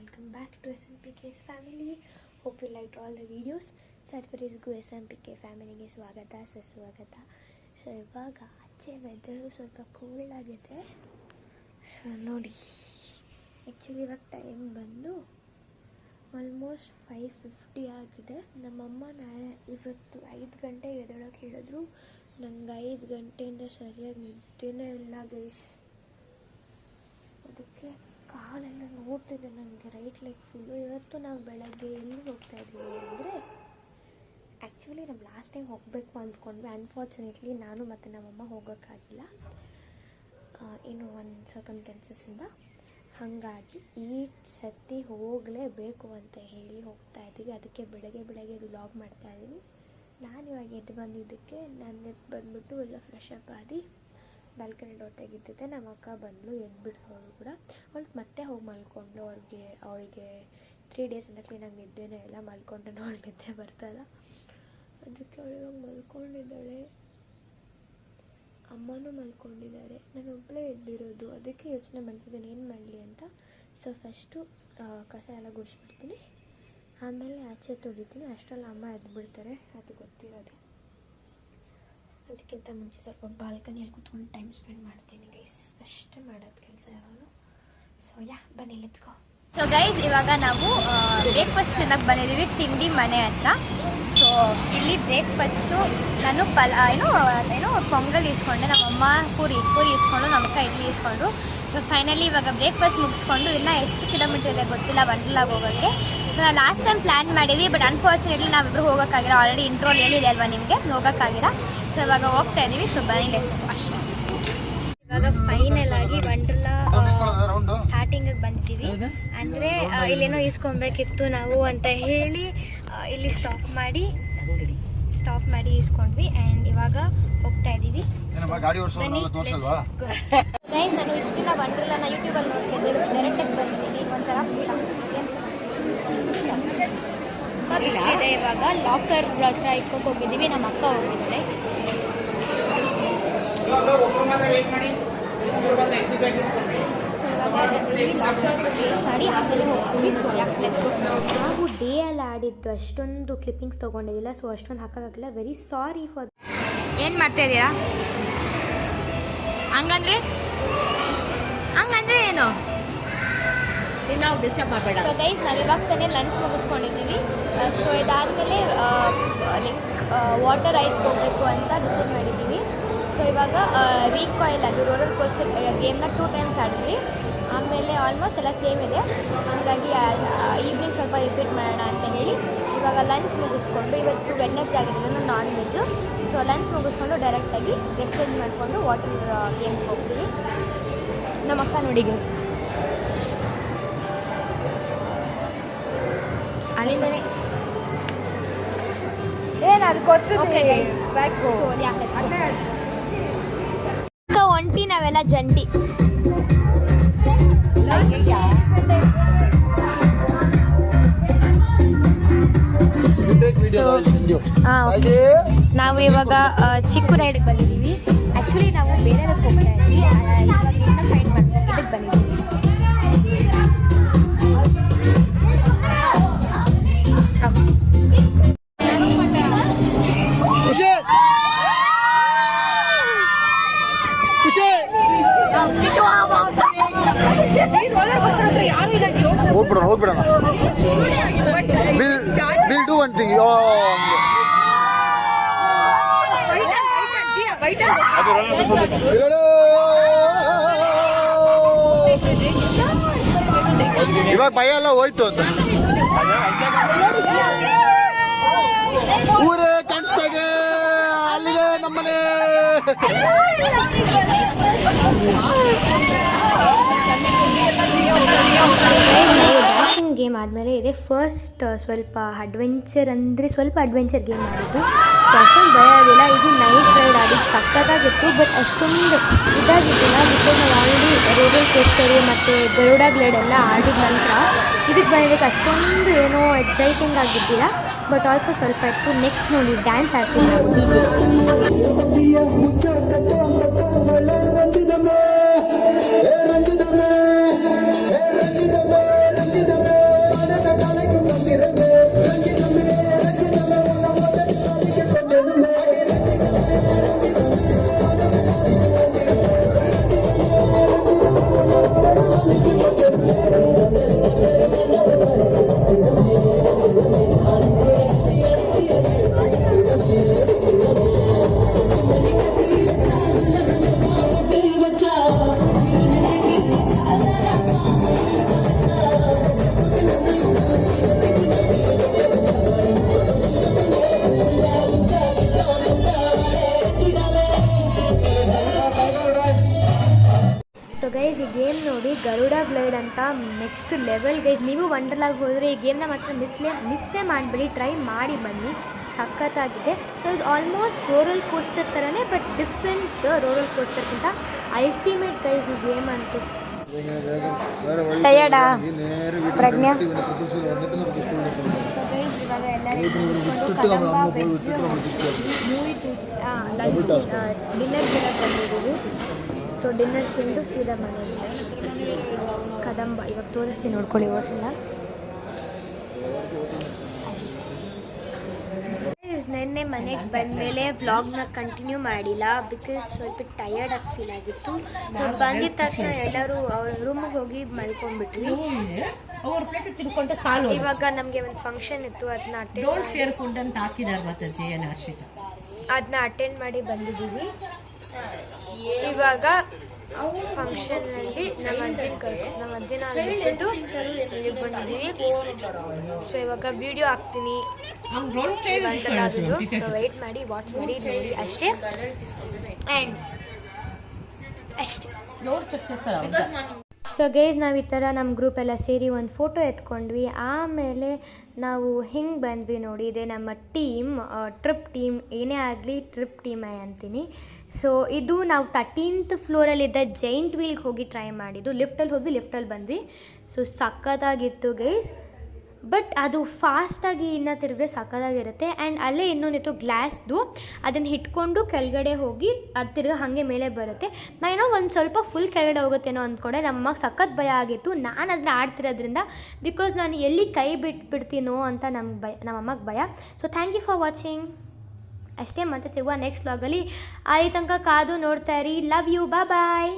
welcome back to SMPK's family. Hope you liked all the videos. ಸರ್ವರಿಗೂ SMPK ಫ್ಯಾಮಿಲಿಗೆ ಸ್ವಾಗತ ಸುಸ್ವಾಗತ. ಸೊ ಇವಾಗ ಆಚೆ ವೆದರು ಸ್ವಲ್ಪ ಕೂಲ್ ಆಗಿದೆ. ಸೊ ನೋಡಿ, ಆ್ಯಕ್ಚುಲಿ ಇವಾಗ ಟೈಮ್ ಬಂದು ಆಲ್ಮೋಸ್ಟ್ 5:50 ಆಗಿದೆ. ನಮ್ಮಮ್ಮ ನಾಳೆ ಇವತ್ತು 5 ಗಂಟೆಗೆ ಎದ್ದೇಳೋಕೆ ಹೇಳಿದ್ರು. ನಂಗೆ 5 ಗಂಟೆಯಿಂದ ಸರಿಯಾಗಿ ನಿದ್ದೆನೇ ಇಲ್ಲ ಗೈಸ್. ಅದಕ್ಕೆ ಕಾಲೆಲ್ಲ ನೋಡ್ತಿದ್ದೆ ನನಗೆ, ರೈಟ್ ಲೆಗ್ ಫುಲ್ಲು. ಇವತ್ತು ನಾವು ಬೆಳಗ್ಗೆ ಎಲ್ಲಿ ಹೋಗ್ತಾ ಇದ್ದೀವಿ ಅಂದರೆ, ಆ್ಯಕ್ಚುಲಿ ನಾವು ಲಾಸ್ಟ್ ಟೈಮ್ ಹೋಗಬೇಕು ಅಂದ್ಕೊಂಡ್ವಿ. ಅನ್ಫಾರ್ಚುನೇಟ್ಲಿ ನಾನು ಮತ್ತು ನಮ್ಮಮ್ಮ ಹೋಗೋಕ್ಕಾಗಿಲ್ಲ, ಏನೋ ಒಂದು ಸರ್ಕಮ್ಸ್ಟೆನ್ಸಸ್ಸಿಂದ. ಹಾಗಾಗಿ ಈ ಸತಿ ಹೋಗಲೇಬೇಕು ಅಂತ ಹೇಳಿ ಹೋಗ್ತಾ ಇದ್ದೀವಿ. ಅದಕ್ಕೆ ಬೆಳಗ್ಗೆ ವ್ಲಾಗ್ ಮಾಡ್ತಾಯಿದ್ದೀನಿ. ನಾನು ಇವಾಗ ಎದ್ದು ಬಂದಿದ್ದಕ್ಕೆ ನಾನು ಬಂದುಬಿಟ್ಟು ಎಲ್ಲ ಫ್ರೆಶ್ ಅಪ್ ಆಗಿ ಬಾಲ್ಕನಿ ಡೋರ್ ತೆಗಿತಿದ್ದೆ. ನಮ್ಮ ಅಕ್ಕ ಬಂದಳು, ಎದ್ಬಿಟ್ಟು ಅವಳು ಕೂಡ. ಅವಳು ಮತ್ತೆ ಹೋಗಿ ಮಲ್ಕೊಂಡು, ಅವಳಿಗೆ 3 ಡೇಸಿಂದ ಕ್ಲೀನಾಗಿ ನಿದ್ದೆನೇ ಇಲ್ಲ. ಮಲ್ಕೊಂಡ್ರೆ ಅವಳಿಗೆ ನಿದ್ದೆ ಬರ್ತಾಯಿಲ್ಲ, ಅದಕ್ಕೆ ಅವಳಿಗೆ ಮಲ್ಕೊಂಡಿದ್ದಾಳೆ. ಅಮ್ಮನೂ ಮಲ್ಕೊಂಡಿದ್ದಾರೆ, ನಾನು ಒಬ್ಬಳೇ ಎದ್ದಿರೋದು. ಅದಕ್ಕೆ ಯೋಚನೆ ಮಾಡ್ತಿದ್ದೀನಿ ಏನು ಮಾಡಲಿ ಅಂತ. ಸೊ ಫಸ್ಟು ಕಸ ಎಲ್ಲ ಗುಡಿಸ್ಬಿಡ್ತೀನಿ, ಆಮೇಲೆ ಆಚೆ ತೊಳಿತೀನಿ. ಅಷ್ಟರಲ್ಲಿ ಅಮ್ಮ ಎದ್ಬಿಡ್ತಾರೆ, ಅದು ಗೊತ್ತಿರೋದು. ಅದಕ್ಕಿಂತ ಮುಂಚೆ ಸ್ವಲ್ಪ ಬಾಲ್ಕನಿಯಲ್ಲಿ ಕೂತ್ಕೊಂಡು ಟೈಮ್ ಸ್ಪೆಂಡ್ ಮಾಡ್ತೀನಿ ಗೈಸ್. ಅಷ್ಟೇ ಮಾಡೋದು ಕೆಲಸ ಯಾವಾಗ. ಸೊ ಬನ್ನಿ ಲೆಟ್ಸ್ ಗೋ. ಸೊ ಗೈಸ್, ಇವಾಗ ನಾವು ಬ್ರೇಕ್ಫಾಸ್ಟ್ ತಿನ್ನಕ್ಕೆ ಬಂದಿದ್ದೀವಿ ತಿಂಡಿ ಮನೆ ಹತ್ರ. ಸೊ ಇಲ್ಲಿ ಬ್ರೇಕ್ಫಾಸ್ಟು ನಾನು ಏನೋ ಪೊಂಗಲ್ ಇಸ್ಕೊಂಡೆ, ನಮ್ಮಮ್ಮ ಪೂರಿ ಇಸ್ಕೊಂಡು, ನಮ್ಮಕ್ಕ ಇಡ್ಲಿ ಇಸ್ಕೊಂಡ್ರು. ಸೊ ಫೈನಲಿ ಇವಾಗ ಬ್ರೇಕ್ಫಾಸ್ಟ್ ಮುಗಿಸ್ಕೊಂಡು ಇನ್ನೂ ಎಷ್ಟು ಕಿಲೋಮೀಟರ್ ಇದೆ ಗೊತ್ತಿಲ್ಲ ವಂಡರ್ಲಾಗೆ ಹೋಗೋಕ್ಕೆ. ಸೊ ನಾವು ಲಾಸ್ಟ್ ಟೈಮ್ ಪ್ಲ್ಯಾನ್ ಮಾಡಿದ್ವಿ, ಬಟ್ ಅನ್ಫಾರ್ಚುನೇಟ್ಲಿ ನಾವಿಬ್ಬರು ಹೋಗೋಕ್ಕಾಗಿಲ್ಲ. ಆಲ್ರೆಡಿ ಇಂಟ್ರೋಲ್ ಹೇಳಿದೆ ಅಲ್ವಾ ನಿಮಗೆ, ಹೋಗೋಕ್ಕಾಗಿಲ್ಲ. ಸೊ ಇವಾಗ ಹೋಗ್ತಾ ಇದ್ದೀವಿ. ಸೊ ಬನ್ನಿ ಲೆಟ್ಸ್ ಗೋ ಅಷ್ಟೇ. ಇವಾಗ ಫೈನಲ್ ಆಗಿ ವಂಡರ್ಲಾ ಸ್ಟಾರ್ಟಿಂಗಿಗೆ ಬಂದಿದ್ದೀವಿ. ಅಂದರೆ ಇಲ್ಲೇನೋ ಇಸ್ಕೊಬೇಕಿತ್ತು ನಾವು ಅಂತ ಹೇಳಿ ಇಲ್ಲಿ ಸ್ಟಾಪ್ ಮಾಡಿ ಇಸ್ಕೊಂಡ್ವಿ. ಆ್ಯಂಡ್ ಇವಾಗ ಹೋಗ್ತಾ ಇದ್ದೀವಿ. ಗೈಸ್, ನಾನು ಇಷ್ಟು ದಿನ ವಂಡರ್ಲಾನ ಯೂಟ್ಯೂಬಲ್ಲಿ ನೋಡ್ತಿದ್ದೆ, ಡೈರೆಕ್ಟಾಗಿ ಬಂದಿದ್ದೀನಿ. ಒಂಥರ ಫೀಲ್ ಆಗ್ತಿದೆ. ತುಂಬ ಬಿಸಿಲಿದೆ. ಇವಾಗ ಲಾಕರ್ ಹತ್ರ ಇಟ್ಕೊಂಡು ಹೋಗಿದ್ದೀವಿ. ನಮ್ಮ ಅಕ್ಕ ಹೋಗಿದ್ದಾರೆ. ನಾವು ಡೇ ಅಲ್ಲಿ ಆಡಿದ್ದು ಅಷ್ಟೊಂದು ಕ್ಲಿಪ್ಪಿಂಗ್ಸ್ ತೊಗೊಂಡಿದ್ದಿಲ್ಲ, ಸೊ ಅಷ್ಟೊಂದು ಹಾಕೋಕ್ಕಾಗಿಲ್ಲ. Very sorry for. ಏನು ಮಾಡ್ತಾ ಇದ್ದೀರಾ? ಹಂಗಂದ್ರೆ ಏನು? ನಾವು ಡಿಸ್ಟರ್ಬ್ ಮಾಡಬೇಡ. ಸೊ ಗೈಸ್, ನಾವು ಇವಾಗ ತಾನೇ ಲಂಚ್ ಮುಗಿಸ್ಕೊಂಡಿದ್ದೀವಿ. ಸೊ ಇದಾದಮೇಲೆ ವಾಟರ್ ರೈಡ್ಸ್ ಹೋಗಬೇಕು ಅಂತ ಡಿಸೈಡ್ ಮಾಡಿದ್ದೀವಿ. ಸೊ ಇವಾಗ ರೀಕಾಯಿಲ್, ಅದು ರೋಲರ್ ಕೋಸ್ಟರ್ ಗೇಮ್ನ 2 ಟೈಮ್ಸ್ ಆಡಿದ್ವಿ. ಆಮೇಲೆ ಆಲ್ಮೋಸ್ಟ್ ಎಲ್ಲ ಸೇಮ್ ಇದೆ. ಹಾಗಾಗಿ ಈವ್ನಿಂಗ್ ಸ್ವಲ್ಪ ರಿಪೀಟ್ ಮಾಡೋಣ ಅಂತ ಹೇಳಿ ಇವಾಗ ಲಂಚ್ ಮುಗಿಸ್ಕೊಂಡು, ಇವತ್ತು ವೆಡ್ನೆಸ್ಡೇ ಆಗಿರೋದ್ರಿಂದ ನಾನ್ ವೆಜ್ಜು. ಸೊ ಲಂಚ್ ಮುಗಿಸ್ಕೊಂಡು ಡೈರೆಕ್ಟಾಗಿ ಗೆಸ್ಟ್ ಚೇಂಜ್ ಮಾಡಿಕೊಂಡು ವಾಟರ್ ಗೇಮ್ಸ್ಗೆ ಹೋಗ್ತೀವಿ. ನಮ್ಮ ಅಕ್ಕ ನೋಡಿ ಗೈಸ್, ಅಲ್ಲಿಂದನೇ ಏನದು ಗೊತ್ತು. ಓಕೆ ಗೈಸ್, ಸೊ ಅಕ್ಕ ಒಂಟಿ, ನಾವೆಲ್ಲ ಜಂಟಿ. ನಾವು ಇವಾಗ ಚಿಕ್ಕು ರೈಡ್ಗೆ ಬಂದಿದ್ದೀವಿ. ಆ್ಯಕ್ಚುಲಿ ನಾವು ಬೇರೆದಕ್ಕೆ ಹೋಗ್ತಾ ಇದ್ವಿ, ಇವಾಗ ಇನ್ನೂ ಫೈಂಡ್ ಮಾಡ್ತೀವಿ. ಇದಕ್ಕೆ ಬಂದಿದ್ದೀವಿ. ಹೋಗ್ಬಿಡೋಣ. We'll do one thing. ಇವಾಗ ಭಯ ಎಲ್ಲ ಹೋಯ್ತು ಅಂತ ಊರೇ ಕಾಣಿಸ್ತಾ ಇದೆ. ಅಲ್ಲಿಗೆ ನಮ್ಮನೆ. ಡ್ಯಾಶಿಂಗ್ ಗೇಮ್ ಆದಮೇಲೆ ಇದೆ ಫಸ್ಟ್ ಸ್ವಲ್ಪ ಅಡ್ವೆಂಚರ್ ಗೇಮ್ ಮಾಡಿದ್ದು. ಅಷ್ಟೊಂದು ಭಯ ಆಗಿಲ್ಲ. ಇದು ನೈಟ್ ರೈಡ್ ಆಡಿದ್ದು ಸಕ್ಕತ್ತಾಗಿತ್ತು, ಬಟ್ ಅಷ್ಟೊಂದು ಇದಾಗಿದ್ದಿಲ್ಲ. ಬಿಕಾಸ್ ನಾವು ಆಲ್ರೆಡಿ ರೋಲರ್ ಕೋಸ್ಟರು ಮತ್ತು ಗರುಡ ಗ್ಲೈಡ್ ಎಲ್ಲ ಆಡಿದ ನಂತರ ಇದಕ್ಕೆ ಬಂದಿದ್ದಕ್ಕೆ ಅಷ್ಟೊಂದು ಏನೋ ಎಕ್ಸೈಟಿಂಗ್ ಆಗಿದ್ದಿಲ್ಲ. ಬಟ್ ಆಲ್ಸೋ ಸ್ವಲ್ಪ ಇತ್ತು. ನೆಕ್ಸ್ಟ್ ನೋಡಿ ಡ್ಯಾನ್ಸ್ ಆಡ್ತೀವಿ ನಾವು DJ. ರಂಜಿತಮೇ ಅಂತ ನೆಕ್ಸ್ಟ್ ಲೆವೆಲ್ ಗೈಸ್. ನೀವು ವಂಡರ್ಲಾಗೆ ಹೋದರೆ ಈ ಗೇಮ್ನ ಮಾತ್ರ ಮಿಸ್ಸೇ ಮಾಡಬೇಡಿ, ಟ್ರೈ ಮಾಡಿ ಬನ್ನಿ, ಸಖತ್ತಾಗಿದೆ. ಸೊ ಇದು ಆಲ್ಮೋಸ್ಟ್ ರೋಲರ್ ಕೋಸ್ಟರ್ ಥರನೇ, ಬಟ್ ಡಿಫ್ರೆಂಟ್ ರೋಲರ್ ಕೋಸ್ಟರ್ಗಿಂತ ಅಲ್ಟಿಮೇಟ್ ಗೈಸ್ ಈ ಗೇಮ್ ಅಂತೂ. ಟಯರ್ಡಾ ಪ್ರಜ್ಞಾ? ಸೊ ಗೈಸ್ ಇವಾಗ ಎಲ್ಲರೂ ಡಿನ್ನರ್ಗೆಲ್ಲ ಬಂದಿದ್ದೀವಿ. ಸೊ ಡಿನ್ನರ್ ತಿಂದು ಸೀದಾ ಮನೆಗೆ ಕದಂಬ ಇವಾಗ ತೋರಿಸ್ತೀನಿ ನೋಡ್ಕೊಳ್ಳಿ ಹೋಟೆಲ್ನ. ನೆನ್ನೆ ಮನೆಗೆ ಬಂದಮೇಲೆ ವ್ಲಾಗ್ನ ಕಂಟಿನ್ಯೂ ಮಾಡಿಲ್ಲ, ಬಿಕಾಸ್ ಸ್ವಲ್ಪ ಟಯರ್ಡ್ ಆಗಿ ಫೀಲ್ ಆಗಿತ್ತು. ಸೊ ಬಂದಿದ ತಕ್ಷಣ ಎಲ್ಲರೂ ಅವ್ರ ರೂಮಿಗೆ ಹೋಗಿ ಮಲ್ಕೊಂಡ್ಬಿಟ್ವಿ. ಇವಾಗ ನಮಗೆ ಒಂದು ಫಂಕ್ಷನ್ ಇತ್ತು, ಅದನ್ನ ಅಟೆಂಡ್ ಮಾಡಿ ಬಂದಿದ್ದೀವಿ. ಇವಾಗ ಫಂಕ್ಷನ್ನಲ್ಲಿ ನಮ್ಮ ಅಜ್ಜಿನ ಬಿಟ್ಟು ಇಲ್ಲಿಗೆ ಬಂದಿದ್ದೀವಿ. ಸೊ ಇವಾಗ ವಿಡಿಯೋ ಹಾಕ್ತೀನಿ, ಸೊ ವೆಯ್ಟ್ ಮಾಡಿ, ವಾಚ್ ಮಾಡಿ, ನೋಡಿ ಅಷ್ಟೇ. ಆ್ಯಂಡ್ ಅಷ್ಟೇ. ಸೊ ಗೈಸ್ ನಾವು ಈ ಥರ ನಮ್ಮ ಗ್ರೂಪೆಲ್ಲ ಸೇರಿ ಒಂದು ಫೋಟೋ ಎತ್ಕೊಂಡ್ವಿ. ಆಮೇಲೆ ನಾವು ಹಿಂಗೆ ಬಂದ್ವಿ ನೋಡಿ, ಇದೆ ನಮ್ಮ ಟೀಮ್, ಟ್ರಿಪ್ ಟೀಮ್. ಏನೇ ಆಗಲಿ ಟ್ರಿಪ್ ಟೀಮೇ ಅಂತೀನಿ. ಸೊ ಇದು ನಾವು 13th ಫ್ಲೋರಲ್ಲಿದ್ದ ಜೈಂಟ್ ವೀಲ್ಗೆ ಹೋಗಿ ಟ್ರೈ ಮಾಡಿದ್ದು. ಲಿಫ್ಟಲ್ಲಿ ಹೋದ್ವಿ, ಲಿಫ್ಟಲ್ಲಿ ಬಂದ್ವಿ. ಸೊ ಸಖತ್ತಾಗಿತ್ತು ಗೈಸ್, ಬಟ್ ಅದು ಫಾಸ್ಟಾಗಿ ಇನ್ನೂ ತಿರುಗಿದ್ರೆ ಸಖತ್ತಾಗಿರುತ್ತೆ. ಆ್ಯಂಡ್ ಅಲ್ಲೇ ಇನ್ನೊಂದಿತ್ತು ಗ್ಲಾಸ್ದು, ಅದನ್ನು ಹಿಡ್ಕೊಂಡು ಕೆಳಗಡೆ ಹೋಗಿ ಅದು ತಿರ್ಗಿ ಹಾಗೆ ಮೇಲೆ ಬರುತ್ತೆ. ಏನೋ ಒಂದು ಸ್ವಲ್ಪ ಫುಲ್ ಕೆಳಗಡೆ ಹೋಗುತ್ತೇನೋ ಅಂದ್ಕೊಂಡೆ. ನಮ್ಮಮ್ಮಗೆ ಸಖತ್ ಭಯ ಆಗಿತ್ತು ನಾನು ಅದನ್ನ ಆಡ್ತಿರೋದ್ರಿಂದ, ಬಿಕಾಸ್ ನಾನು ಎಲ್ಲಿ ಕೈ ಬಿಡ್ತೀನೋ ಅಂತ ನಮ್ಮಮ್ಮಗೆ ಭಯ. So thank you for watching ಅಷ್ಟೇ. ಮತ್ತೆ ಸಿಗುವ ನೆಕ್ಸ್ಟ್ ವ್ಲಾಗಲ್ಲಿ. ಅಲ್ಲಿ ತನಕ ಕಾದು ನೋಡ್ತಾ ಇರಿ. Love you, bye.